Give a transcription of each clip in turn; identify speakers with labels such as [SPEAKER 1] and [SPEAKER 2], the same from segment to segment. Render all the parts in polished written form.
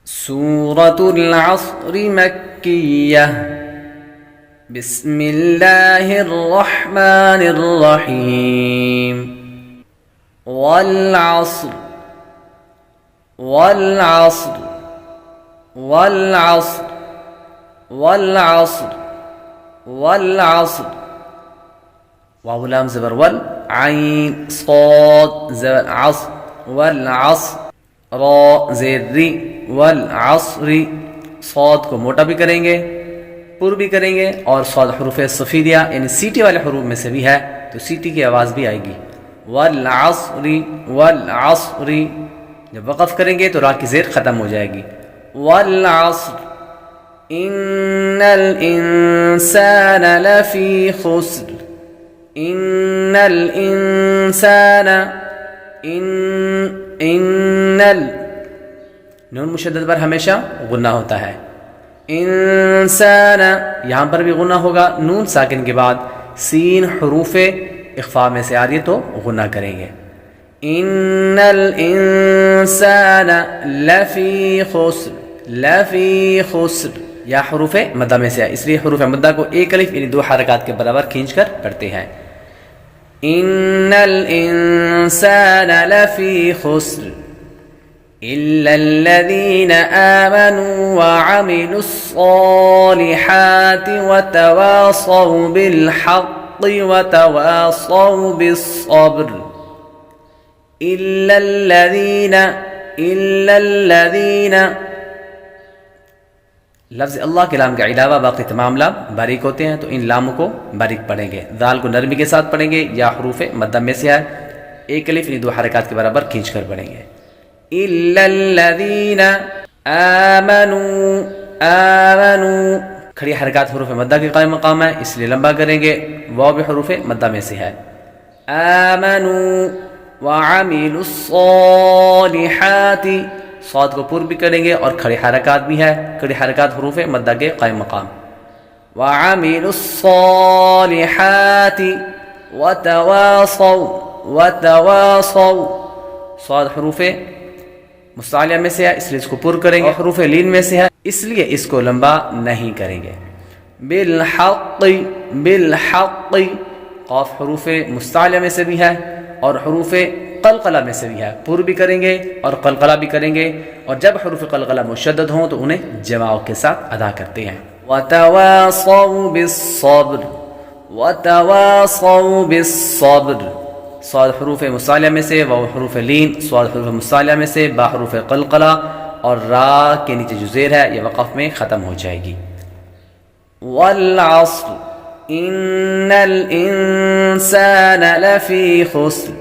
[SPEAKER 1] سورة العصر مكية بسم الله الرحمن الرحيم والعصر والعصر والعصر والعصر والعصر واو لام زبر ول عين صاد زبر عصر والعصر را زیر ری والعصر صاد کو موٹا بھی کریں گے پر بھی کریں گے اور صاد حروف صفیریہ یعنی سیٹی والے حروف میں سے بھی ہے تو سیٹی کی آواز بھی آئے گی والعصر والعصر جب وقف کریں گے تو را کی زیر ختم ہو جائے گی والعصر ان الانسان لفی خسر ان الانسان نون مشدد پر ہمیشہ غنہ ہوتا ہے انسان یہاں پر بھی غنہ ہوگا نون ساکن کے بعد سین حروف اخفاء میں سے آ رہی ہے تو غنہ کریں گے ان الانسان لفی خسر لفی خسر یا حروف مدہ میں سے ہے اس لیے حروف مدہ کو ایک الف یعنی دو حرکات کے برابر کھینچ کر پڑھتے ہیں ان الانسان لفی خسر الا الذين آمنوا وعملوا الصالحات وتواصوا بالحق وتواصوا بالصبر الا الذين لفظ اللہ کے لام کے علاوہ باقی تمام لام باریک ہوتے ہیں تو ان لاموں کو باریک پڑھیں گے دال کو نرمی کے ساتھ پڑھیں گے یا حروف مدہ میں سے ہے ایک الف یعنی دو حرکات کے برابر کھینچ کر پڑھیں گے الا الذين آمنوا کھڑی حرکات حروف مدہ کے قائم مقام ہے اس لیے لمبا کریں گے واو بھی حروف مدہ میں سے ہے آمنوا وعملوا الصالحات صاد کو پر بھی کریں گے اور کھڑی حرکات بھی ہے کھڑی حرکات حروف مدہ کے قائم مقام وعملوا الصالحات وتواصوا صاد حروف مستعلیہ میں سے ہے اس لیے اس کو پر کریں گے حروف لین میں سے ہے اس لیے اس کو لمبا نہیں کریں گے بالحق بالحق قاف حروف مستعلیہ میں سے بھی ہے اور حروف قلقلہ میں سے بھی ہے پر بھی کریں گے اور قلقلہ بھی کریں گے اور جب حروف قلقلہ مشدد ہوں تو انہیں جماع کے ساتھ ادا کرتے ہیں وتواصوا بالصبر وتواصوا بالصبر صاد حروف مستعلیہ میں سے واو حروف لین صاد حروف مستعلیہ میں سے با حروف قلقلہ اور را کے نیچے جو زیر ہے یہ وقف میں ختم ہو جائے گی والعصر ان الانسان لفی خسر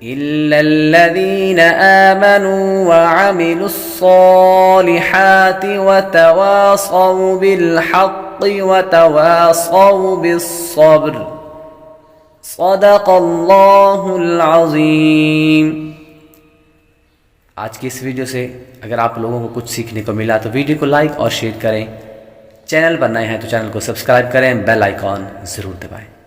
[SPEAKER 1] الا الذين آمنوا وعملوا الصالحات وتواصوا بالحق وتواصوا بالصبر صدق اللہ العظیم آج کی اس ویڈیو سے اگر آپ لوگوں کو کچھ سیکھنے کو ملا تو ویڈیو کو لائک اور شیئر کریں چینل پر نئے ہیں تو چینل کو سبسکرائب کریں بیل آئیکن ضرور دبائیں